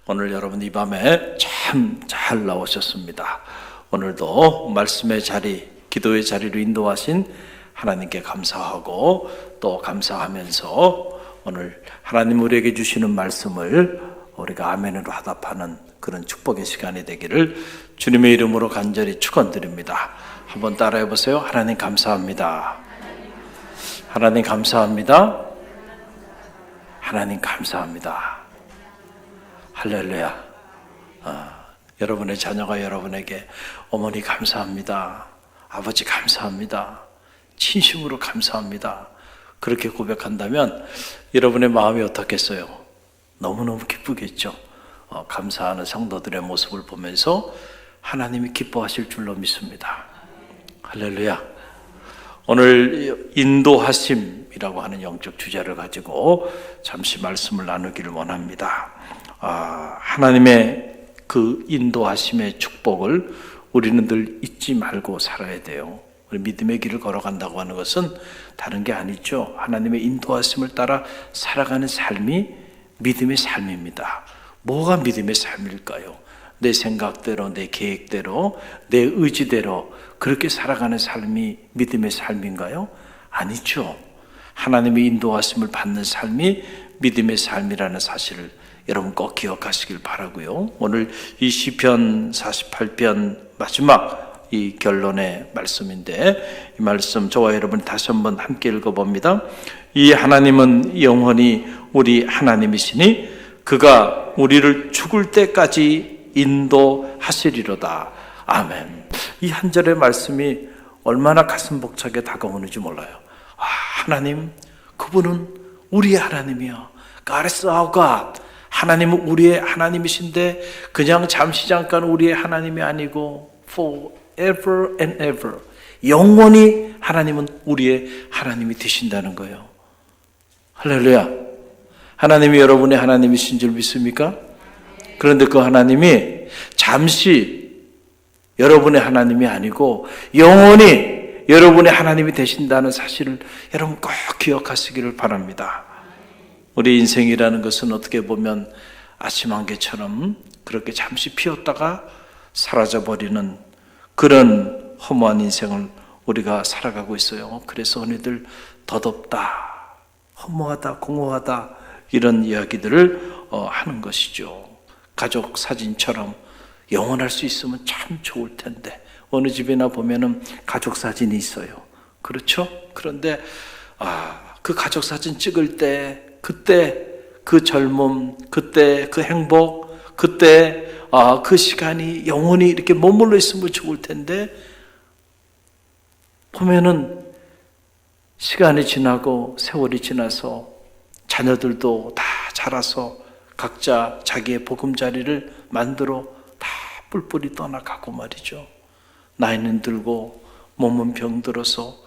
오늘 여러분 이 밤에 참 잘 나오셨습니다. 오늘도 말씀의 자리, 기도의 자리로 인도하신 하나님께 감사하고 또 감사하면서 오늘 하나님 우리에게 주시는 말씀을 우리가 아멘으로 화답하는 그런 축복의 시간이 되기를 주님의 이름으로 간절히 축원드립니다. 한번 따라해 보세요. 하나님 감사합니다. 하나님 감사합니다. 하나님 감사합니다. 할렐루야. 여러분의 자녀가 여러분에게 어머니 감사합니다. 아버지 감사합니다. 진심으로 감사합니다. 그렇게 고백한다면 여러분의 마음이 어떻겠어요? 너무너무 기쁘겠죠. 감사하는 성도들의 모습을 보면서 하나님이 기뻐하실 줄로 믿습니다. 할렐루야. 오늘 인도하심이라고 하는 영적 주제를 가지고 잠시 말씀을 나누기를 원합니다. 하나님의 그 인도하심의 축복을 우리는 늘 잊지 말고 살아야 돼요. 우리 믿음의 길을 걸어간다고 하는 것은 다른 게 아니죠. 하나님의 인도하심을 따라 살아가는 삶이 믿음의 삶입니다. 뭐가 믿음의 삶일까요? 내 생각대로, 내 계획대로, 내 의지대로 그렇게 살아가는 삶이 믿음의 삶인가요? 아니죠. 하나님의 인도하심을 받는 삶이 믿음의 삶이라는 사실을 여러분 꼭 기억하시길 바라고요. 오늘 이 시편 48편 마지막 이 결론의 말씀인데 이 말씀 저와 여러분 다시 한번 함께 읽어봅니다. 이 하나님은 영원히 우리 하나님이시니 그가 우리를 죽을 때까지 인도하시리로다. 아멘. 이 한 절의 말씀이 얼마나 가슴 벅차게 다가오는지 몰라요. 하나님, 그분은 우리의 하나님이요. God is our God. 하나님은 우리의 하나님이신데 그냥 잠시 잠깐 우리의 하나님이 아니고 forever and ever 영원히 하나님은 우리의 하나님이 되신다는 거예요. 할렐루야. 하나님이 여러분의 하나님이신 줄 믿습니까? 그런데 그 하나님이 잠시 여러분의 하나님이 아니고 영원히 여러분의 하나님이 되신다는 사실을 여러분 꼭 기억하시기를 바랍니다. 우리 인생이라는 것은 어떻게 보면 아침 안개처럼 그렇게 잠시 피었다가 사라져버리는 그런 허무한 인생을 우리가 살아가고 있어요. 그래서 언니들 덧없다, 허무하다, 공허하다 이런 이야기들을 하는 것이죠. 가족 사진처럼 영원할 수 있으면 참 좋을 텐데 어느 집이나 보면은 가족 사진이 있어요. 그렇죠? 그런데 그 가족 사진 찍을 때 그때 그 젊음, 그때 그 행복, 그때 그 시간이 영원히 이렇게 머물러 있으면 좋을 텐데 보면은 시간이 지나고 세월이 지나서 자녀들도 다 자라서 각자 자기의 보금자리를 만들어 다 뿔뿔이 떠나가고 말이죠. 나이는 들고 몸은 병들어서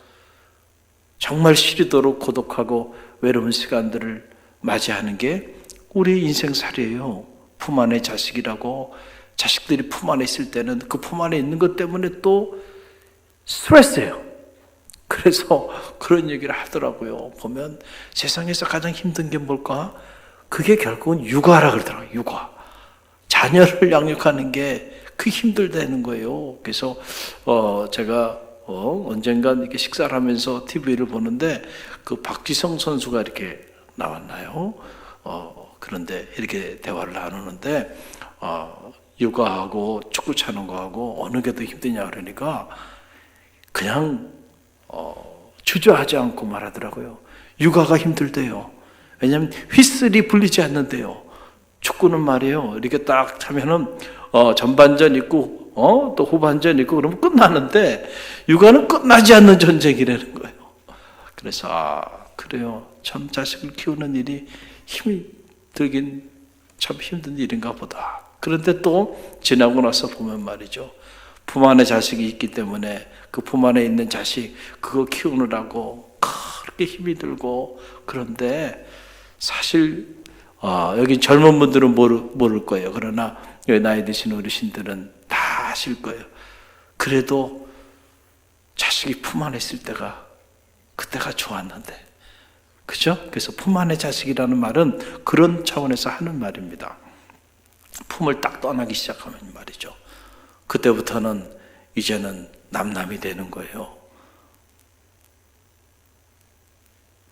정말 시리도록 고독하고 외로운 시간들을 맞이하는 게 우리 인생살이에요. 품 안에 자식이라고 자식들이 품 안에 있을 때는 그 품 안에 있는 것 때문에 또 스트레스예요. 그래서 그런 얘기를 하더라고요. 보면 세상에서 가장 힘든 게 뭘까? 그게 결국은 육아라 그러더라고요. 육아. 자녀를 양육하는 게 그 힘들다는 거예요. 그래서 제가 언젠간 이렇게 식사를 하면서 TV를 보는데 그 박지성 선수가 이렇게 나왔나요? 그런데 이렇게 대화를 나누는데 육아하고 축구 차는 거하고 어느 게 더 힘드냐 그러니까 그냥 주저하지 않고 말하더라고요. 육아가 힘들대요. 왜냐하면 휘슬이 불리지 않는데요. 축구는 말이에요. 이렇게 딱 차면은 전반전 있고 또 후반전 있고 그러면 끝나는데 육아는 끝나지 않는 전쟁이라는 거예요. 그래서 그래요. 참 자식을 키우는 일이 힘이 들긴 참 힘든 일인가 보다. 그런데 또 지나고 나서 보면 말이죠. 품 안에 자식이 있기 때문에 그 품 안에 있는 자식 그거 키우느라고 그렇게 힘이 들고 그런데 사실 여기 젊은 분들은 모를 거예요. 그러나 여기 나이 드신 어르신들은 다 아실 거예요. 그래도 자식이 품 안에 있을 때가 그때가 좋았는데 그죠? 그래서 품 안의 자식이라는 말은 그런 차원에서 하는 말입니다. 품을 딱 떠나기 시작하면 말이죠. 그때부터는 이제는 남남이 되는 거예요.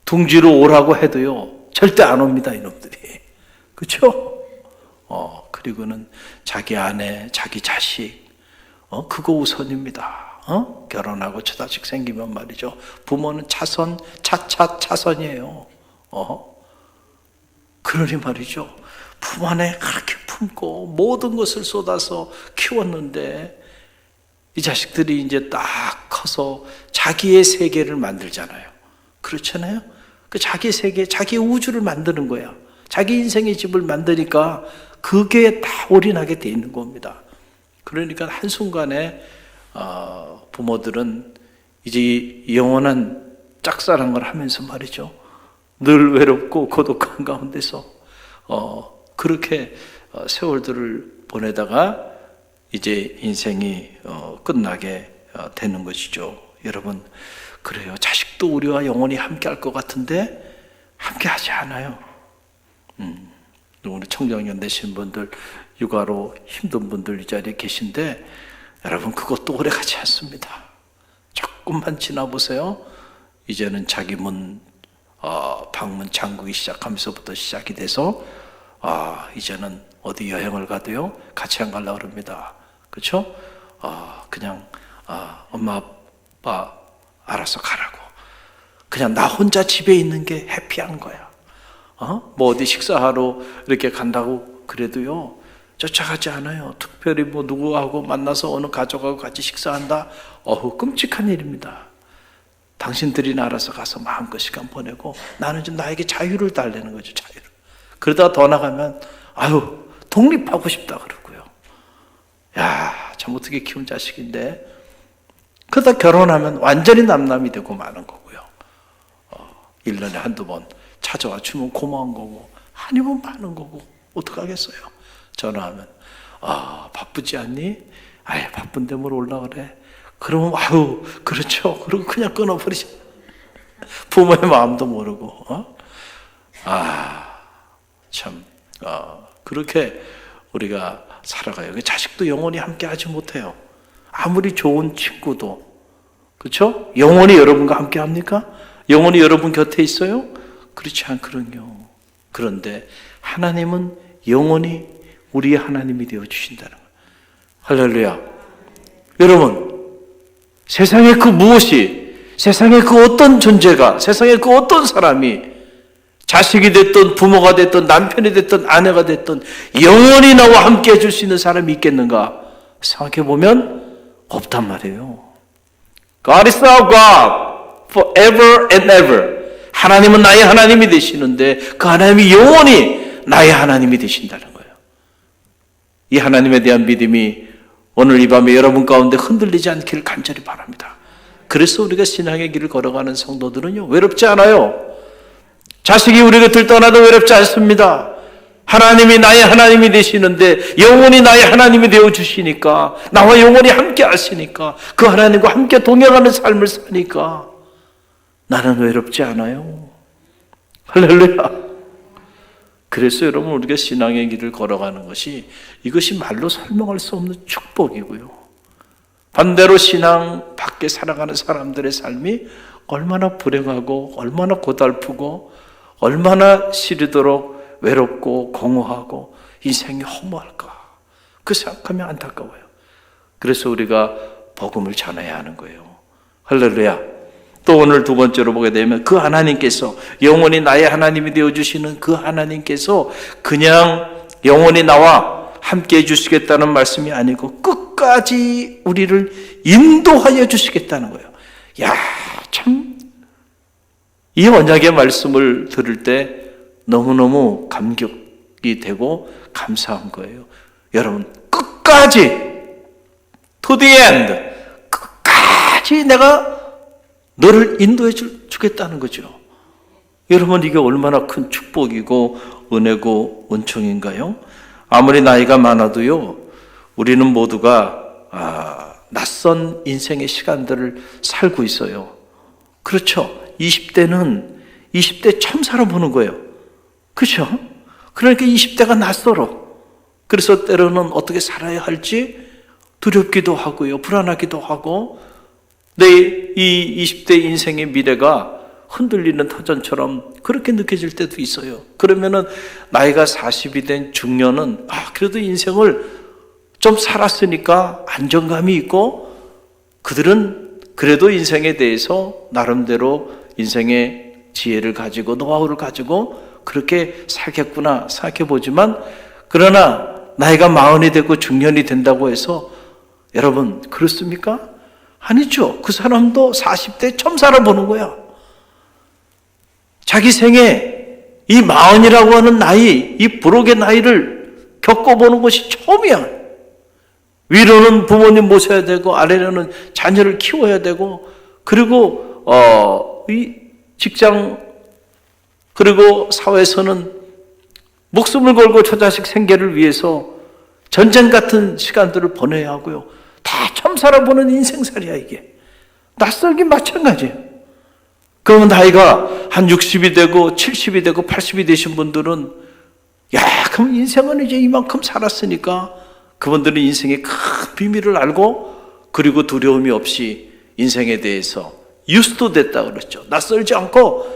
둥지로 오라고 해도요, 절대 안 옵니다, 이놈들이. 그렇죠? 그리고는 자기 아내, 자기 자식, 그거 우선입니다. 결혼하고 처자식 생기면 말이죠. 부모는 차선, 차선이에요. 그러니 말이죠. 품 안에 그렇게 품고 모든 것을 쏟아서 키웠는데 이 자식들이 이제 딱 커서 자기의 세계를 만들잖아요. 그렇잖아요. 그 자기 세계, 자기 우주를 만드는 거야. 자기 인생의 집을 만드니까 그게 다 올인하게 돼 있는 겁니다. 그러니까 한순간에 부모들은 이제 영원한 짝사랑을 하면서 말이죠. 늘 외롭고 고독한 가운데서 그렇게 세월들을 보내다가 이제 인생이 끝나게 되는 것이죠. 여러분, 그래요. 자식도 우리와 영원히 함께 할 것 같은데 함께 하지 않아요. 우리 청정년 되신 분들, 육아로 힘든 분들 이 자리에 계신데 여러분, 그것도 오래 가지 않습니다. 조금만 지나보세요. 이제는 자기 방문 잠그기 시작하면서부터 시작이 돼서 이제는 어디 여행을 가도요 같이 안 가려고 그럽니다. 그렇죠? 그냥 엄마 아빠 알아서 가라고. 그냥 나 혼자 집에 있는 게 해피한 거야. 뭐 어디 식사하러 이렇게 간다고 그래도요 쫓아가지 않아요. 특별히 뭐 누구하고 만나서 어느 가족하고 같이 식사한다. 끔찍한 일입니다. 당신들이나 알아서 가서 마음껏 시간 보내고 나는 좀 나에게 자유를 달라는 거죠. 자유를. 그러다가 더 나가면 독립하고 싶다 그러고요. 야, 참 어떻게 키운 자식인데. 그러다 결혼하면 완전히 남남이 되고 마는 거고요. 1년에 한두 번 찾아와 주면 고마운 거고 아니면 많은 거고 어떡하겠어요. 전화하면 바쁘지 않니? 바쁜데 뭘 올라 그래. 그러면 그렇죠. 그리고 그냥 끊어버리죠. 부모의 마음도 모르고 참 그렇게 우리가 살아가요. 자식도 영원히 함께 하지 못해요. 아무리 좋은 친구도. 그렇죠? 영원히 여러분과 함께 합니까? 영원히 여러분 곁에 있어요? 그렇지 않거든요. 그런데 하나님은 영원히 우리의 하나님이 되어 주신다는 거예요. 할렐루야. 여러분, 세상의 그 무엇이, 세상의 그 어떤 존재가, 세상의 그 어떤 사람이 자식이 됐든 부모가 됐든 남편이 됐든 아내가 됐든 영원히 나와 함께 해줄 수 있는 사람이 있겠는가 생각해 보면 없단 말이에요. God is our God forever and ever. 하나님은 나의 하나님이 되시는데 그 하나님이 영원히 나의 하나님이 되신다는 거예요. 이 하나님에 대한 믿음이 오늘 이 밤에 여러분 가운데 흔들리지 않기를 간절히 바랍니다. 그래서 우리가 신앙의 길을 걸어가는 성도들은요 외롭지 않아요. 자식이 우리 곁을 떠나도 외롭지 않습니다. 하나님이 나의 하나님이 되시는데 영원히 나의 하나님이 되어주시니까 나와 영원히 함께 하시니까 그 하나님과 함께 동행하는 삶을 사니까 나는 외롭지 않아요. 할렐루야. 그래서 여러분 우리가 신앙의 길을 걸어가는 것이 이것이 말로 설명할 수 없는 축복이고요. 반대로 신앙 밖에 살아가는 사람들의 삶이 얼마나 불행하고 얼마나 고달프고 얼마나 시리도록 외롭고 공허하고 인생이 허무할까. 그 생각하면 안타까워요. 그래서 우리가 복음을 전해야 하는 거예요. 할렐루야. 또 오늘 두 번째로 보게 되면 그 하나님께서 영원히 나의 하나님이 되어주시는 그 하나님께서 그냥 영원히 나와 함께 해주시겠다는 말씀이 아니고 끝까지 우리를 인도하여 주시겠다는 거예요. 야, 참 이 언약의 말씀을 들을 때 너무너무 감격이 되고 감사한 거예요. 여러분 끝까지 to the end 끝까지 내가 너를 인도해 주겠다는 거죠. 여러분 이게 얼마나 큰 축복이고 은혜고 은총인가요? 아무리 나이가 많아도요 우리는 모두가 낯선 인생의 시간들을 살고 있어요. 그렇죠. 20대 처음 살아보는 거예요. 그렇죠? 그러니까 20대가 낯설어. 그래서 때로는 어떻게 살아야 할지 두렵기도 하고요. 불안하기도 하고 내 이 20대 인생의 미래가 흔들리는 터전처럼 그렇게 느껴질 때도 있어요. 그러면은 나이가 40이 된 중년은 그래도 인생을 좀 살았으니까 안정감이 있고 그들은 그래도 인생에 대해서 나름대로 인생의 지혜를 가지고 노하우를 가지고 그렇게 살겠구나 생각해 보지만 그러나 나이가 40이 되고 중년이 된다고 해서 여러분 그렇습니까? 아니죠. 그 사람도 40대 처음 살아보는 거야. 자기 생에 이 40이라고 하는 나이, 이 부록의 나이를 겪어보는 것이 처음이야. 위로는 부모님 모셔야 되고 아래로는 자녀를 키워야 되고 그리고 이 직장 그리고 사회에서는 목숨을 걸고 저 자식 생계를 위해서 전쟁 같은 시간들을 보내야 하고요. 다 처음 살아보는 인생살이야 이게. 낯설긴 마찬가지예요. 그러면 나이가 한 60이 되고 70이 되고 80이 되신 분들은 그럼 인생은 이제 이만큼 살았으니까 그분들은 인생의 큰 비밀을 알고 그리고 두려움이 없이 인생에 대해서 유스도 됐다 그랬죠. 낯설지 않고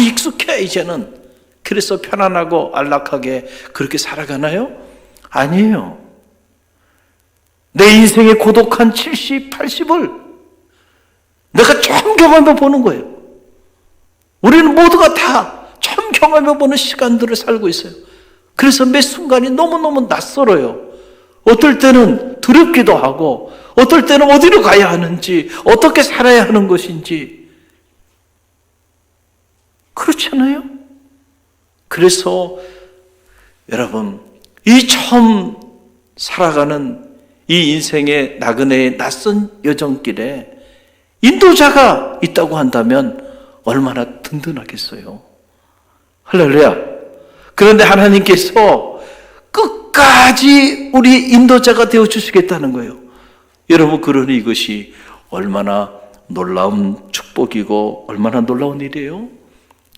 익숙해 이제는. 그래서 편안하고 안락하게 그렇게 살아가나요? 아니에요. 내 인생의 고독한 70, 80을 내가 처음 경험해 보는 거예요. 우리는 모두가 다 처음 경험해 보는 시간들을 살고 있어요. 그래서 매 순간이 너무너무 낯설어요. 어떨 때는 두렵기도 하고 어떨 때는 어디로 가야 하는지 어떻게 살아야 하는 것인지 그렇잖아요. 그래서 여러분 이 처음 살아가는 이 인생의 나그네의 낯선 여정길에 인도자가 있다고 한다면 얼마나 든든하겠어요. 할렐루야. 그런데 하나님께서 끝까지 우리 인도자가 되어주시겠다는 거예요. 여러분 그러니 이것이 얼마나 놀라운 축복이고 얼마나 놀라운 일이에요.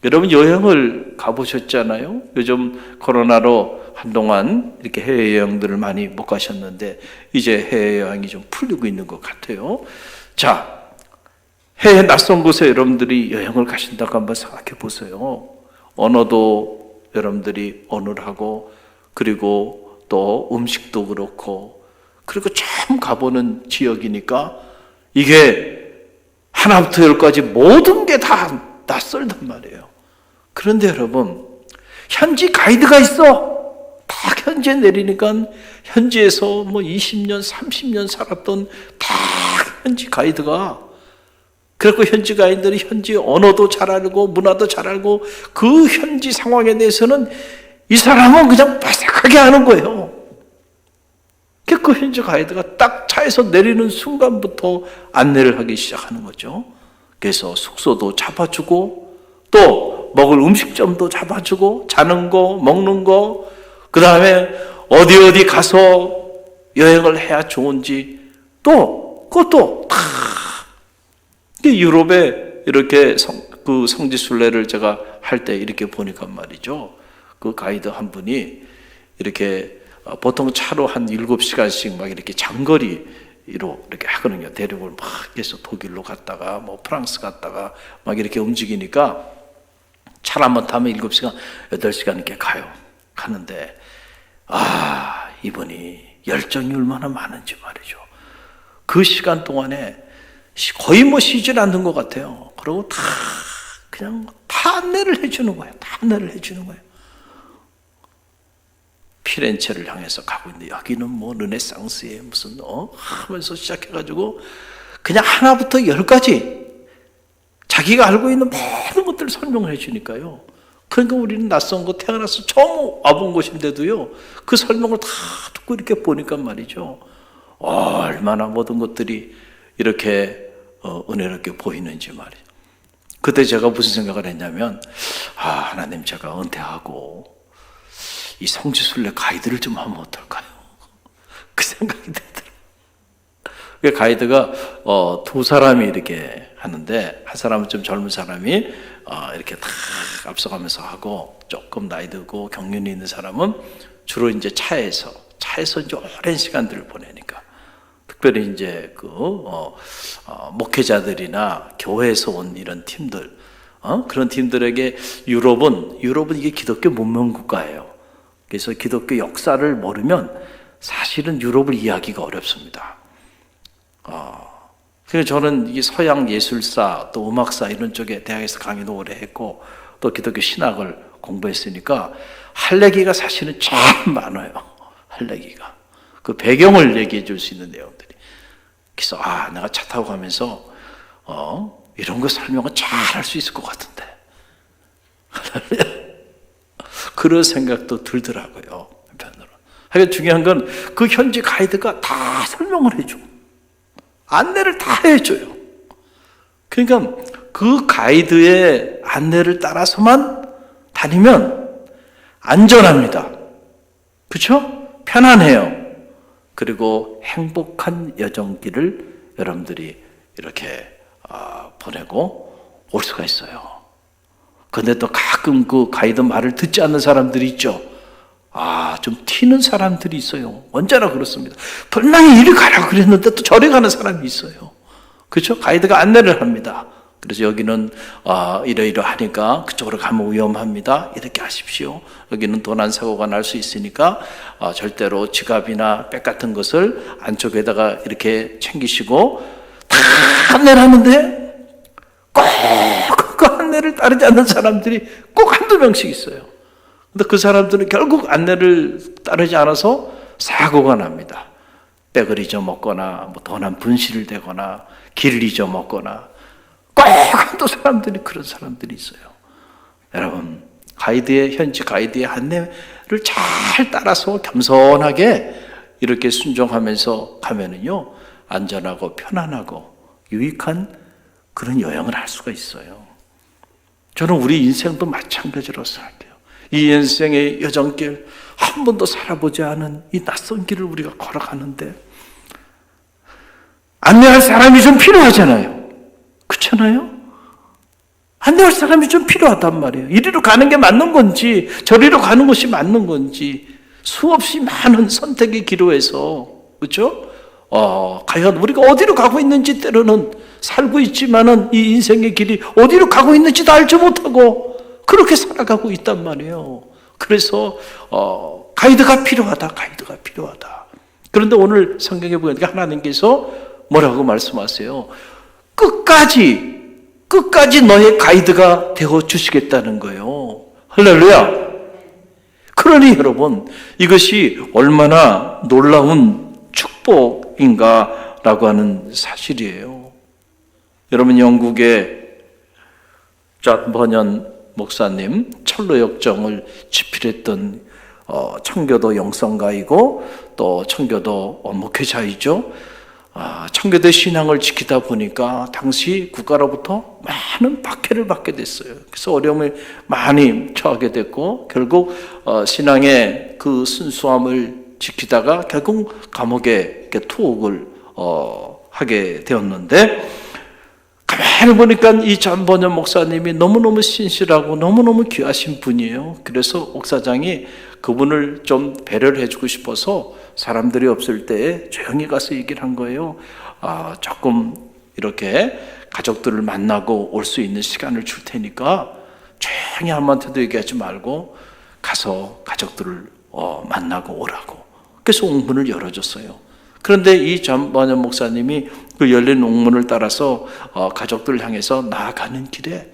여러분 여행을 가보셨잖아요. 요즘 코로나로 한동안 이렇게 해외여행들을 많이 못 가셨는데 이제 해외여행이 좀 풀리고 있는 것 같아요. 자, 해외 낯선 곳에 여러분들이 여행을 가신다고 한번 생각해 보세요. 언어도 여러분들이 어눌하고 그리고 또 음식도 그렇고 그리고 처음 가보는 지역이니까 이게 하나부터 열까지 모든 게 다 낯설단 말이에요. 그런데 여러분 현지 가이드가 있어. 다 현지에 내리니까 현지에서 20년 30년 살았던 다 현지 가이드가 그래서 현지 가이드들이 현지 언어도 잘 알고 문화도 잘 알고 그 현지 상황에 대해서는 이 사람은 그냥 바삭하게 하는 거예요. 그 현지 가이드가 딱 차에서 내리는 순간부터 안내를 하기 시작하는 거죠. 그래서 숙소도 잡아주고 또 먹을 음식점도 잡아주고 자는 거 먹는 거 그 다음에 어디 가서 여행을 해야 좋은지 또 그것도 다 유럽에 이렇게 그 성지순례를 제가 할 때 이렇게 보니까 말이죠. 그 가이드 한 분이 이렇게 보통 차로 한 7시간씩 막 이렇게 장거리로 이렇게 하거든요. 대륙을 막 해서 독일로 갔다가 프랑스 갔다가 막 이렇게 움직이니까 차를 한번 타면 7시간, 8시간 이렇게 가는데 이분이 열정이 얼마나 많은지 말이죠. 그 시간 동안에 거의 쉬질 않는 것 같아요. 그리고 그냥 다 안내를 해주는 거예요. 다 안내를 해주는 거예요. 피렌체를 향해서 가고 있는데 여기는 르네상스의 무슨 하면서 시작해가지고 그냥 하나부터 10까지 자기가 알고 있는 모든 것들을 설명을 해주니까요. 그러니까 우리는 낯선 곳 태어나서 처음 와본 곳인데도요. 그 설명을 다 듣고 이렇게 보니까 말이죠. 얼마나 모든 것들이 이렇게 은혜롭게 보이는지 말이에요. 그때 제가 무슨 생각을 했냐면 하나님 제가 은퇴하고 이 성지순례 가이드를 좀 하면 어떨까요? 그 생각이 들더라고요. 그 가이드가 두 사람이 이렇게 하는데 한 사람은 좀 젊은 사람이 이렇게 다 앞서가면서 하고 조금 나이 들고 경륜이 있는 사람은 주로 이제 차에서 차에서 이제 오랜 시간들을 보내니까. 특별히 이제 목회자들이나 교회에서 온 이런 팀들, 그런 팀들에게 유럽은 이게 기독교 문명 국가예요. 그래서 기독교 역사를 모르면 사실은 유럽을 이해하기가 어렵습니다. 그래서 저는 이 서양 예술사 또 음악사 이런 쪽에 대학에서 강의도 오래 했고 또 기독교 신학을 공부했으니까 할 얘기가 사실은 참 많아요. 할 얘기가. 그 배경을 얘기해 줄 수 있는 내용들이. 그래서 내가 차 타고 가면서 이런 거 설명은 잘 할 수 있을 것 같은데. 그런 생각도 들더라고요. 한편으로. 하여간 중요한 건 그 현지 가이드가 다 설명을 해줘. 안내를 다 해줘요. 그러니까 그 가이드의 안내를 따라서만 다니면 안전합니다. 그렇죠? 편안해요. 그리고 행복한 여정길을 여러분들이 이렇게 보내고 올 수가 있어요. 그런데 또 가끔 그 가이드 말을 듣지 않는 사람들이 있죠. 좀 튀는 사람들이 있어요. 언제나 그렇습니다. 분명히 이리 가라고 그랬는데 또 저리 가는 사람이 있어요. 그렇죠? 가이드가 안내를 합니다. 그래서 여기는 이러이러하니까 그쪽으로 가면 위험합니다. 이렇게 하십시오. 여기는 도난 사고가 날 수 있으니까 절대로 지갑이나 백 같은 것을 안쪽에다가 이렇게 챙기시고 다 안내를 하는데 꼭 그 안내를 따르지 않는 사람들이 꼭 한두 명씩 있어요. 근데 그 사람들은 결국 안내를 따르지 않아서 사고가 납니다. 백을 잊어먹거나 도난 분실을 되거나 길을 잊어먹거나 꼭 한두 사람들이 그런 사람들이 있어요. 여러분, 현지 가이드의 안내를 잘 따라서 겸손하게 이렇게 순종하면서 가면은요, 안전하고 편안하고 유익한 그런 여행을 할 수가 있어요. 저는 우리 인생도 마찬가지로 생각해요. 이 인생의 여정길, 한 번도 살아보지 않은 이 낯선 길을 우리가 걸어가는데 안내할 사람이 좀 필요하잖아요. 그렇잖아요? 안내할 사람이 좀 필요하단 말이에요. 이리로 가는 게 맞는 건지 저리로 가는 것이 맞는 건지 수없이 많은 선택의 기로에서, 그렇죠? 과연 우리가 어디로 가고 있는지 때로는 살고 있지만은 이 인생의 길이 어디로 가고 있는지도 알지 못하고 그렇게 살아가고 있단 말이에요. 그래서 가이드가 필요하다. 그런데 오늘 성경에 보니까 하나님께서 뭐라고 말씀하세요? 끝까지 너의 가이드가 되어 주시겠다는 거예요. 할렐루야. 그러니 여러분, 이것이 얼마나 놀라운 축복인가라고 하는 사실이에요. 여러분, 영국의 존 버년 목사님, 철로 역정을 집필했던 청교도 영성가이고 또 청교도 목회자이죠. 청교도 신앙을 지키다 보니까 당시 국가로부터 많은 박해를 받게 됐어요. 그래서 어려움을 많이 처하게 됐고 결국 신앙의 그 순수함을 지키다가 결국 감옥에 투옥을 하게 되었는데, 가만히 보니까 이 존 버년 목사님이 너무너무 신실하고 너무너무 귀하신 분이에요. 그래서 옥사장이 그분을 좀 배려를 해주고 싶어서 사람들이 없을 때에 조용히 가서 얘기를 한 거예요. 조금 이렇게 가족들을 만나고 올 수 있는 시간을 줄 테니까 조용히 아무한테도 얘기하지 말고 가서 가족들을 만나고 오라고. 그래서 옥문을 열어줬어요. 그런데 이 존 버년 목사님이 그 열린 옥문을 따라서 가족들을 향해서 나아가는 길에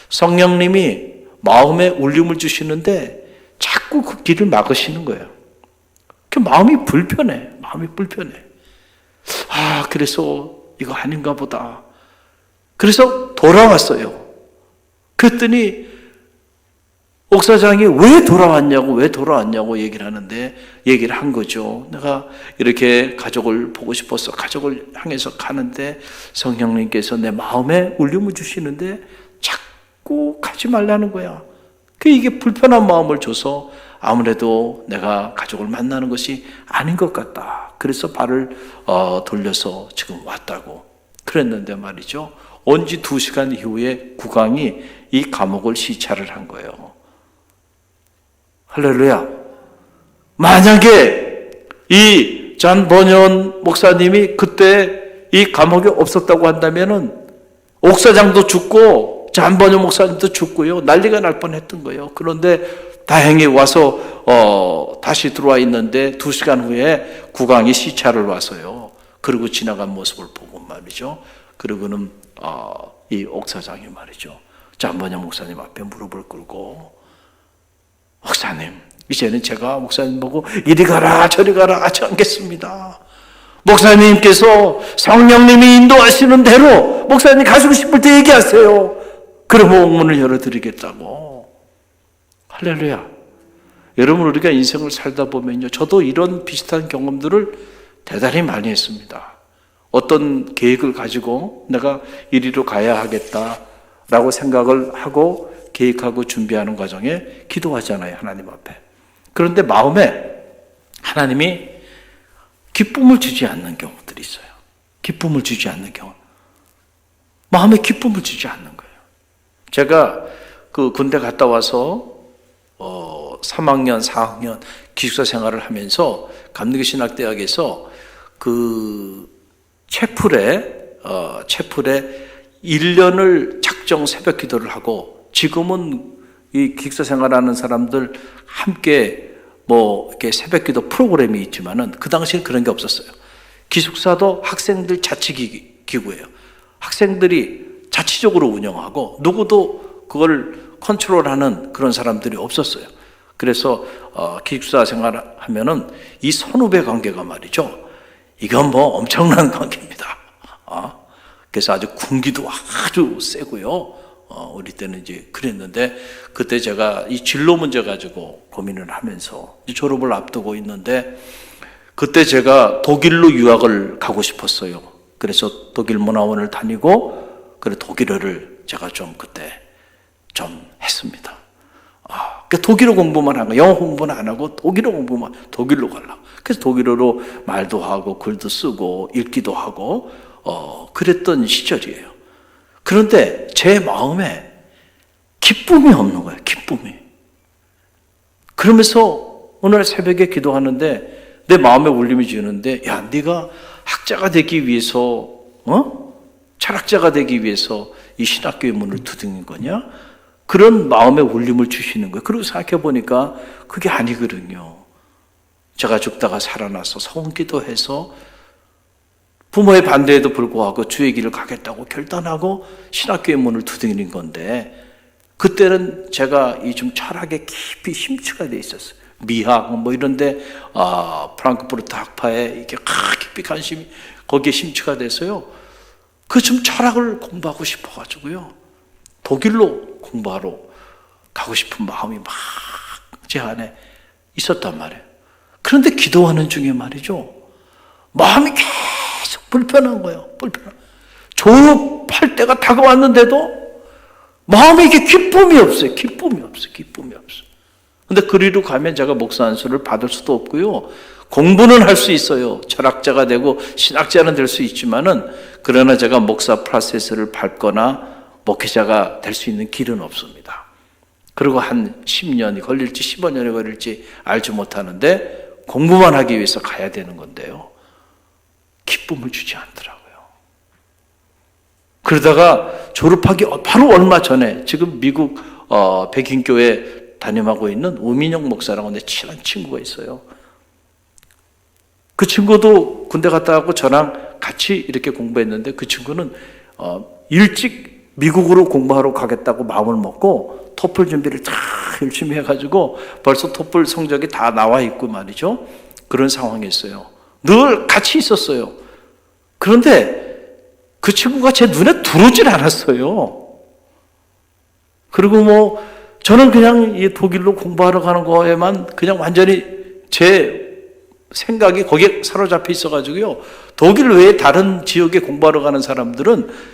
성령님이 마음에 울림을 주시는데 자꾸 그 길을 막으시는 거예요. 그 마음이 불편해. 그래서 이거 아닌가 보다. 그래서 돌아왔어요. 그랬더니 옥사장이 왜 돌아왔냐고 얘기를 하는데, 얘기를 한 거죠. 내가 이렇게 가족을 보고 싶어서 가족을 향해서 가는데 성령님께서 내 마음에 울림을 주시는데 자꾸 가지 말라는 거야. 이게 불편한 마음을 줘서 아무래도 내가 가족을 만나는 것이 아닌 것 같다. 그래서 발을 돌려서 지금 왔다고 그랬는데 말이죠. 온지 2시간 이후에 국왕이 이 감옥을 시찰을 한 거예요. 할렐루야. 만약에 이 잔 버년 목사님이 그때 이 감옥에 없었다고 한다면은 옥사장도 죽고 잔 버년 목사님도 죽고요. 난리가 날 뻔했던 거예요. 그런데 다행히 와서 다시 들어와 있는데 2시간 후에 국왕이 시차를 와서요. 그리고 지나간 모습을 보고 말이죠. 그리고는 이 옥사장이 말이죠. 잔 버년 목사님 앞에 무릎을 꿇고 목사님, 이제는 제가 목사님 보고 이리 가라 저리 가라 하지 않겠습니다. 목사님께서 성령님이 인도하시는 대로 목사님 가시고 싶을 때 얘기하세요. 그러면 문을 열어드리겠다고. 할렐루야. 여러분, 우리가 인생을 살다 보면요, 저도 이런 비슷한 경험들을 대단히 많이 했습니다. 어떤 계획을 가지고 내가 이리로 가야 하겠다라고 생각을 하고 계획하고 준비하는 과정에 기도하잖아요, 하나님 앞에. 그런데 마음에 하나님이 기쁨을 주지 않는 경우들이 있어요. 기쁨을 주지 않는 경우. 마음에 기쁨을 주지 않는 거예요. 제가 그 군대 갔다 와서 3학년, 4학년 기숙사 생활을 하면서 감리교신학대학에서 그 채플에 1년을 작정 새벽 기도를 하고, 지금은 이 기숙사 생활하는 사람들 함께 이렇게 새벽 기도 프로그램이 있지만은 그 당시엔 그런 게 없었어요. 기숙사도 학생들 자치기구예요. 학생들이 자치적으로 운영하고 누구도 그걸 컨트롤하는 그런 사람들이 없었어요. 그래서 기숙사 생활하면은 이 선후배 관계가 말이죠. 이건 엄청난 관계입니다. 그래서 아주 군기도 아주 세고요. 우리 때는 이제 그랬는데, 그때 제가 이 진로 문제 가지고 고민을 하면서 졸업을 앞두고 있는데, 그때 제가 독일로 유학을 가고 싶었어요. 그래서 독일 문화원을 다니고, 그래 독일어를 제가 그때 했습니다. 독일어 공부만 한 거, 영어 공부는 안 하고 독일어 공부만, 독일로 가려고. 그래서 독일어로 말도 하고 글도 쓰고 읽기도 하고 그랬던 시절이에요. 그런데 제 마음에 기쁨이 없는 거예요. 기쁨이. 그러면서 오늘 새벽에 기도하는데 내 마음에 울림이 주는데, 야, 네가 학자가 되기 위해서, 철학자가 되기 위해서 이 신학교의 문을 두드린 거냐? 그런 마음에 울림을 주시는 거예요. 그리고 생각해 보니까 그게 아니거든요. 제가 죽다가 살아나서 성기도해서 부모의 반대에도 불구하고 주의 길을 가겠다고 결단하고 신학교의 문을 두드리는 건데, 그때는 제가 이 철학에 깊이 심취가 돼 있었어요. 미학 이런데 프랑크푸르트 학파에 이렇게 깊이 관심이 거기에 심취가 돼서요. 철학을 공부하고 싶어가지고요. 독일로 공부하러 가고 싶은 마음이 막 제 안에 있었단 말이에요. 그런데 기도하는 중에 말이죠, 마음이 계속 불편한 거예요. 졸업할 때가 다가왔는데도 마음에 이게 기쁨이 없어요. 기쁨이 없어. 근데 그리로 가면 제가 목사 안수를 받을 수도 없고요. 공부는 할 수 있어요. 철학자가 되고 신학자는 될 수 있지만은, 그러나 제가 목사 프로세스를 밟거나 목회자가 될 수 있는 길은 없습니다. 그리고 한 10년이 걸릴지 15년이 걸릴지 알지 못하는데 공부만 하기 위해서 가야 되는 건데요. 기쁨을 주지 않더라고요. 그러다가 졸업하기 바로 얼마 전에 지금 미국 백인교회 담임하고 있는 우민영 목사라고 내 친한 친구가 있어요. 그 친구도 군대 갔다 왔고 저랑 같이 이렇게 공부했는데, 그 친구는 일찍 미국으로 공부하러 가겠다고 마음을 먹고 토플 준비를 다 열심히 해가지고 벌써 토플 성적이 다 나와 있고 말이죠. 그런 상황이었어요. 늘 같이 있었어요. 그런데 그 친구가 제 눈에 들어오질 않았어요. 그리고 저는 그냥 이 독일로 공부하러 가는 거에만 그냥 완전히 제 생각이 거기에 사로잡혀 있어가지고요. 독일 외에 다른 지역에 공부하러 가는 사람들은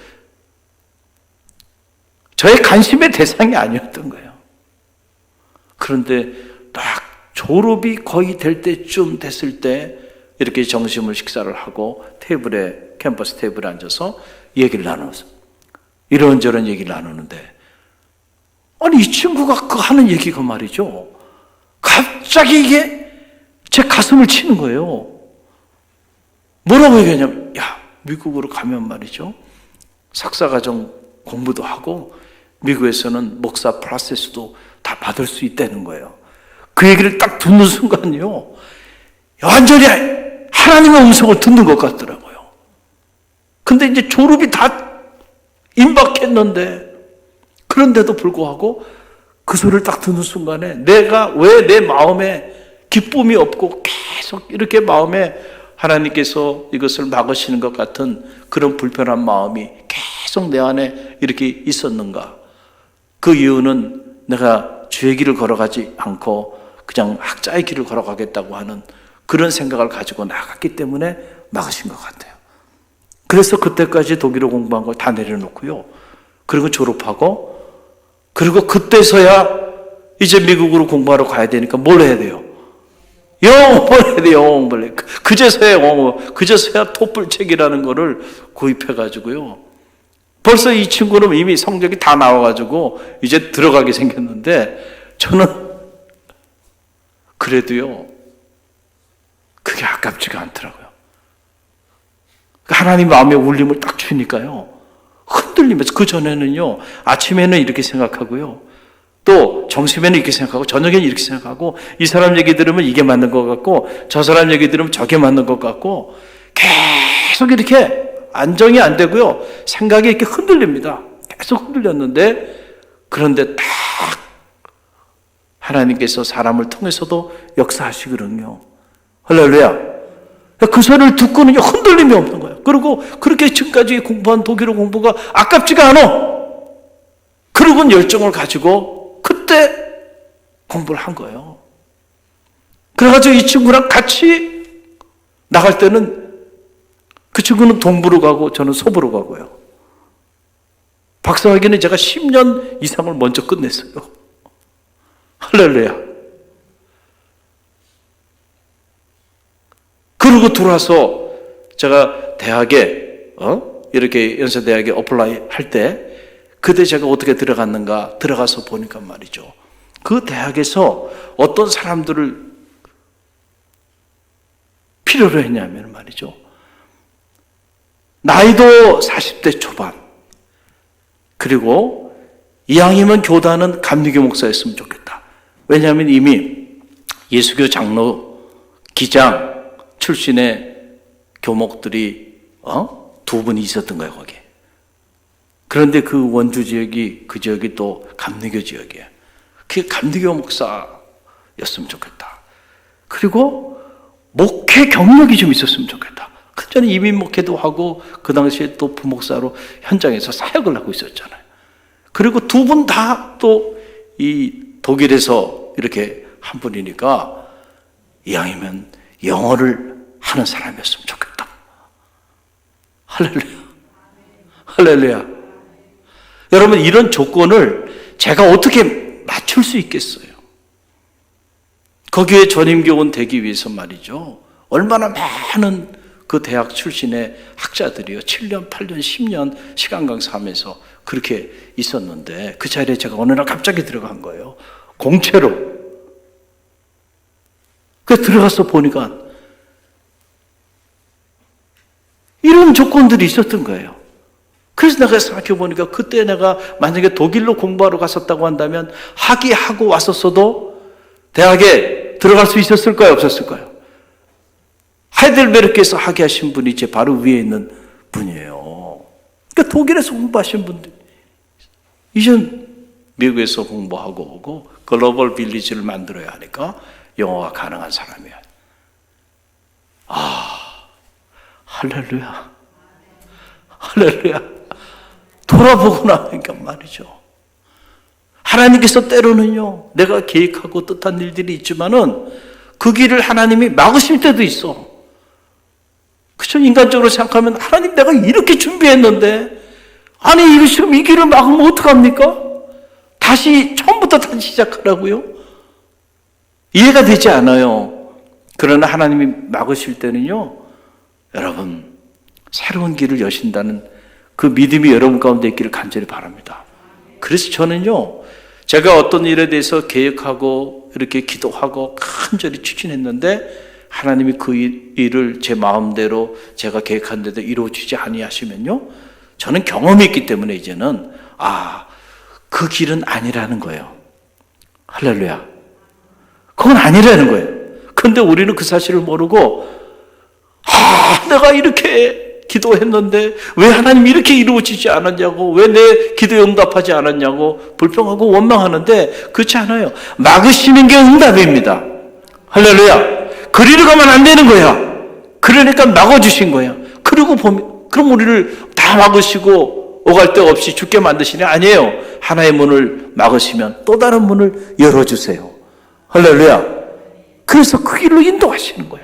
저의 관심의 대상이 아니었던 거예요. 그런데 딱 졸업이 거의 될 때쯤 됐을 때 이렇게 점심을 식사를 하고 캠퍼스 테이블에 앉아서 얘기를 나눠서 이런저런 얘기를 나누는데, 아니 이 친구가 하는 얘기가 말이죠, 갑자기 이게 제 가슴을 치는 거예요. 뭐라고 얘기하냐면, 야, 미국으로 가면 말이죠, 석사과정 공부도 하고 미국에서는 목사 프로세스도 다 받을 수 있다는 거예요. 그 얘기를 딱 듣는 순간요, 완전히 하나님의 음성을 듣는 것 같더라고요. 근데 이제 졸업이 다 임박했는데, 그런데도 불구하고 그 소리를 딱 듣는 순간에 내가 왜 내 마음에 기쁨이 없고 계속 이렇게 마음에 하나님께서 이것을 막으시는 것 같은 그런 불편한 마음이 계속 내 안에 이렇게 있었는가? 그 이유는 내가 주의 길을 걸어가지 않고 그냥 학자의 길을 걸어가겠다고 하는 그런 생각을 가지고 나갔기 때문에 막으신 것 같아요. 그래서 그때까지 독일어 공부한 걸 다 내려놓고요, 그리고 졸업하고, 그리고 그때서야 이제 미국으로 공부하러 가야 되니까 뭘 해야 돼요? 영어를 해야 돼요. 영어를. 그제서야 영어, 그제서야 토플책이라는 거를 구입해가지고요. 벌써 이 친구는 이미 성적이 다 나와가지고 이제 들어가게 생겼는데, 저는 그래도요, 그게 아깝지가 않더라고요. 하나님 마음의 울림을 딱 주니까요, 흔들리면서, 그 전에는요, 아침에는 이렇게 생각하고요, 또 점심에는 이렇게 생각하고 저녁에는 이렇게 생각하고, 이 사람 얘기 들으면 이게 맞는 것 같고 저 사람 얘기 들으면 저게 맞는 것 같고, 계속 이렇게 안정이 안 되고요, 생각이 이렇게 흔들립니다. 계속 흔들렸는데, 그런데 딱 하나님께서 사람을 통해서도 역사하시거든요. 할렐루야. 그 소리를 듣고는요, 흔들림이 없는 거예요. 그리고 그렇게 지금까지 공부한 독일어 공부가 아깝지가 않아. 그리고 열정을 가지고 그때 공부를 한 거예요. 그래가지고 이 친구랑 같이 나갈 때는, 그 친구는 동부로 가고 저는 서부로 가고요. 박사학위는 제가 10년 이상을 먼저 끝냈어요. 할렐루야. 그리고 들어와서 제가 대학에 이렇게 연세대학에 어플라이 할 때, 그때 제가 어떻게 들어갔는가, 들어가서 보니까 말이죠, 그 대학에서 어떤 사람들을 필요로 했냐면 말이죠, 나이도 40대 초반, 그리고 이왕이면 교단은 감리교 목사였으면 좋겠다. 왜냐하면 이미 예수교 장로 기장 출신의 교목들이 두 분이 있었던 거예요, 거기에. 그런데 그 원주 지역이, 그 지역이 또 감리교 지역이에요. 그게 감리교 목사였으면 좋겠다. 그리고 목회 경력이 좀 있었으면 좋겠다. 그 전에 이민 목회도 하고 그 당시에 또 부목사로 현장에서 사역을 하고 있었잖아요. 그리고 두 분 다 또 이 독일에서 이렇게 한 분이니까 이왕이면 영어를 하는 사람이었으면 좋겠다. 할렐루야. 할렐루야. 여러분, 이런 조건을 제가 어떻게 맞출 수 있겠어요? 거기에 전임교원 되기 위해서 말이죠, 얼마나 많은 그 대학 출신의 학자들이요, 7년, 8년, 10년 시간 강사하면서 그렇게 있었는데, 그 자리에 제가 어느 날 갑자기 들어간 거예요. 공채로. 그래서 들어가서 보니까 이런 조건들이 있었던 거예요. 그래서 내가 생각해 보니까, 그때 내가 만약에 독일로 공부하러 갔었다고 한다면 학위하고 왔었어도 대학에 들어갈 수 있었을까요? 없었을까요? 하이델베르크에서 학위하신 분이 제 바로 위에 있는 분이에요. 그러니까 독일에서 공부하신 분들, 이젠 미국에서 공부하고 오고 글로벌 빌리지를 만들어야 하니까 영어가 가능한 사람이야. 할렐루야. 할렐루야. 돌아보고 나니까 말이죠, 하나님께서 때로는요, 내가 계획하고 뜻한 일들이 있지만은 그 길을 하나님이 막으실 때도 있어. 그쵸? 인간적으로 생각하면, 하나님 내가 이렇게 준비했는데, 아니 이거 지금 이 길을 막으면 어떡합니까? 다시 처음부터 다시 시작하라고요? 이해가 되지 않아요. 그러나 하나님이 막으실 때는요, 여러분, 새로운 길을 여신다는 그 믿음이 여러분 가운데 있기를 간절히 바랍니다. 그래서 저는요, 제가 어떤 일에 대해서 계획하고 이렇게 기도하고 간절히 추진했는데 하나님이 그 일을 제 마음대로 제가 계획한 대로 이루어지지 아니하시면요, 저는 경험이 있기 때문에 이제는 그 길은 아니라는 거예요. 할렐루야. 그건 아니라는 거예요. 그런데 우리는 그 사실을 모르고 내가 이렇게 기도했는데 왜 하나님이 이렇게 이루어지지 않았냐고, 왜 내 기도에 응답하지 않았냐고 불평하고 원망하는데, 그렇지 않아요. 막으시는 게 응답입니다. 할렐루야. 그리로 가면 안 되는 거야. 그러니까 막아주신 거야. 그리고 보면, 그럼 우리를 다 막으시고 오갈 데 없이 죽게 만드시냐? 아니에요. 하나의 문을 막으시면 또 다른 문을 열어주세요. 할렐루야. 그래서 그 길로 인도하시는 거야.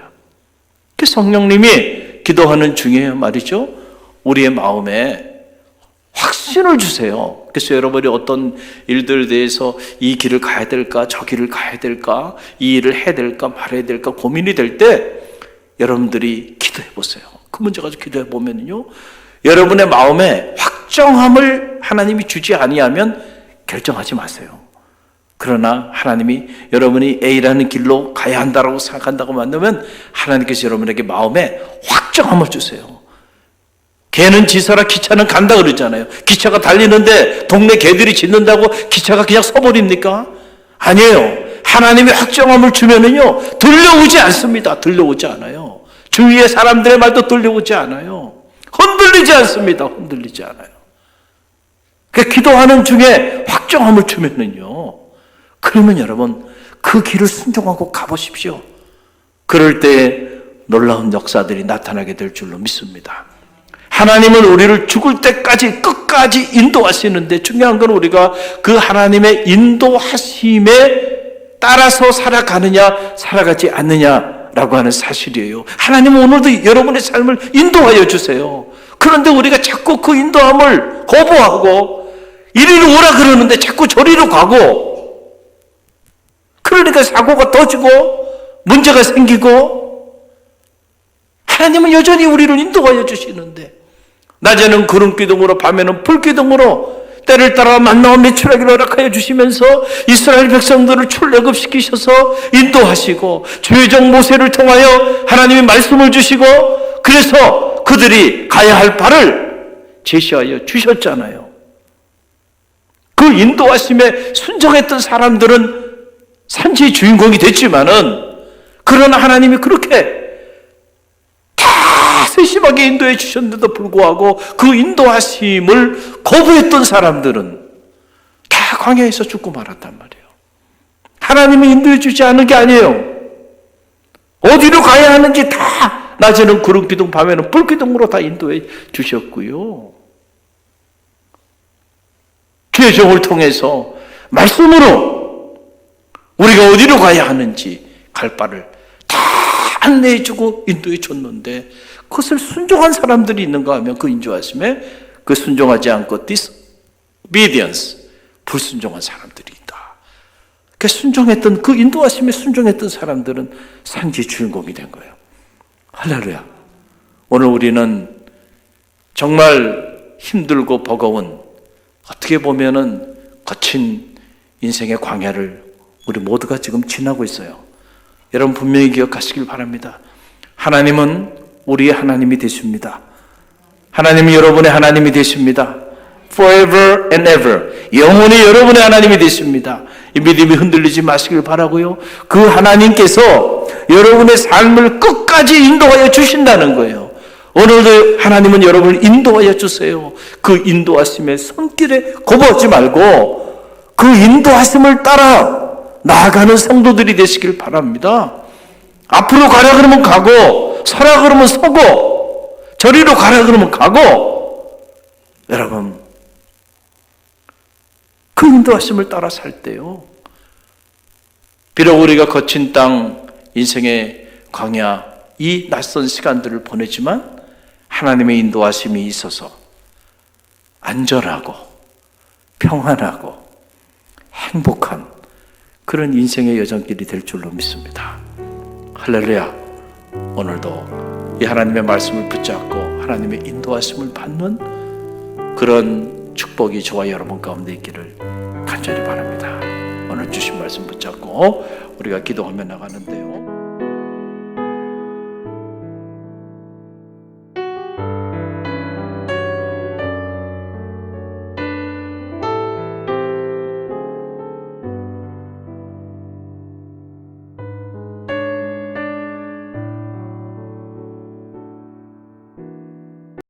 그 성령님이 기도하는 중에 말이죠, 우리의 마음에 확신을 주세요. 그래서 여러분이 어떤 일들에 대해서 이 길을 가야 될까, 저 길을 가야 될까, 이 일을 해야 될까 말아야 될까 고민이 될 때 여러분들이 기도해 보세요. 그 문제 가지고 기도해 보면요, 여러분의 마음에 확정함을 하나님이 주지 아니하면 결정하지 마세요. 그러나 하나님이 여러분이 A라는 길로 가야 한다고 생각한다고 만나면 하나님께서 여러분에게 마음에 확정함을 주세요. 개는 짖어라 기차는 간다 그러잖아요. 기차가 달리는데 동네 개들이 짖는다고 기차가 그냥 서버립니까? 아니에요. 하나님이 확정함을 주면은요, 들려오지 않습니다. 들려오지 않아요. 주위의 사람들의 말도 들려오지 않아요. 흔들리지 않습니다. 흔들리지 않아요. 그 기도하는 중에 확정함을 주면은요, 그러면 여러분 그 길을 순종하고 가보십시오. 그럴 때 놀라운 역사들이 나타나게 될 줄로 믿습니다. 하나님은 우리를 죽을 때까지 끝까지 인도하시는데, 중요한 건 우리가 그 하나님의 인도하심에 따라서 살아가느냐 살아가지 않느냐라고 하는 사실이에요. 하나님은 오늘도 여러분의 삶을 인도하여 주세요. 그런데 우리가 자꾸 그 인도함을 거부하고 이리로 오라 그러는데 자꾸 저리로 가고, 그러니까 사고가 터지고 문제가 생기고, 하나님은 여전히 우리를 인도하여 주시는데, 낮에는 구름기둥으로 밤에는 불기둥으로 때를 따라 만나와 매출하기를 허락하여 주시면서 이스라엘 백성들을 출애굽시키셔서 인도하시고, 주의종 모세를 통하여 하나님이 말씀을 주시고, 그래서 그들이 가야 할 바를 제시하여 주셨잖아요. 그 인도하심에 순종했던 사람들은 산지의 주인공이 됐지만은, 그러나 하나님이 그렇게 다 세심하게 인도해 주셨는데도 불구하고 그 인도하심을 거부했던 사람들은 다 광야에서 죽고 말았단 말이에요. 하나님이 인도해 주지 않은 게 아니에요. 어디로 가야 하는지 다 낮에는 구름기둥 밤에는 불기둥으로 다 인도해 주셨고요, 주의 종을 통해서 말씀으로 우리가 어디로 가야 하는지 갈 바를 다 안내해주고 인도해 줬는데, 그것을 순종한 사람들이 있는가 하면 그 인도하심에 그 순종하지 않고 disobedience, 불순종한 사람들이 있다. 그 순종했던, 그 인도하심에 순종했던 사람들은 산지 주인공이 된 거예요. 할렐루야. 오늘 우리는 정말 힘들고 버거운, 어떻게 보면은 거친 인생의 광야를 우리 모두가 지금 지나고 있어요. 여러분 분명히 기억하시길 바랍니다. 하나님은 우리의 하나님이 되십니다. 하나님이 여러분의 하나님이 되십니다. Forever and ever. 영원히 여러분의 하나님이 되십니다. 이 믿음이 흔들리지 마시길 바라고요. 그 하나님께서 여러분의 삶을 끝까지 인도하여 주신다는 거예요. 오늘도 하나님은 여러분을 인도하여 주세요. 그 인도하심의 손길에 거부하지 말고 그 인도하심을 따라 나아가는 성도들이 되시길 바랍니다. 앞으로 가라 그러면 가고, 서라 그러면 서고, 저리로 가라 그러면 가고, 여러분 그 인도하심을 따라 살 때요, 비록 우리가 거친 땅, 인생의 광야, 이 낯선 시간들을 보내지만 하나님의 인도하심이 있어서 안전하고 평안하고 행복한 그런 인생의 여정길이 될 줄로 믿습니다. 할렐루야. 오늘도 이 하나님의 말씀을 붙잡고 하나님의 인도하심을 받는 그런 축복이 저와 여러분 가운데 있기를 간절히 바랍니다. 주신 말씀 붙잡고 우리가 기도하며 나가는데요.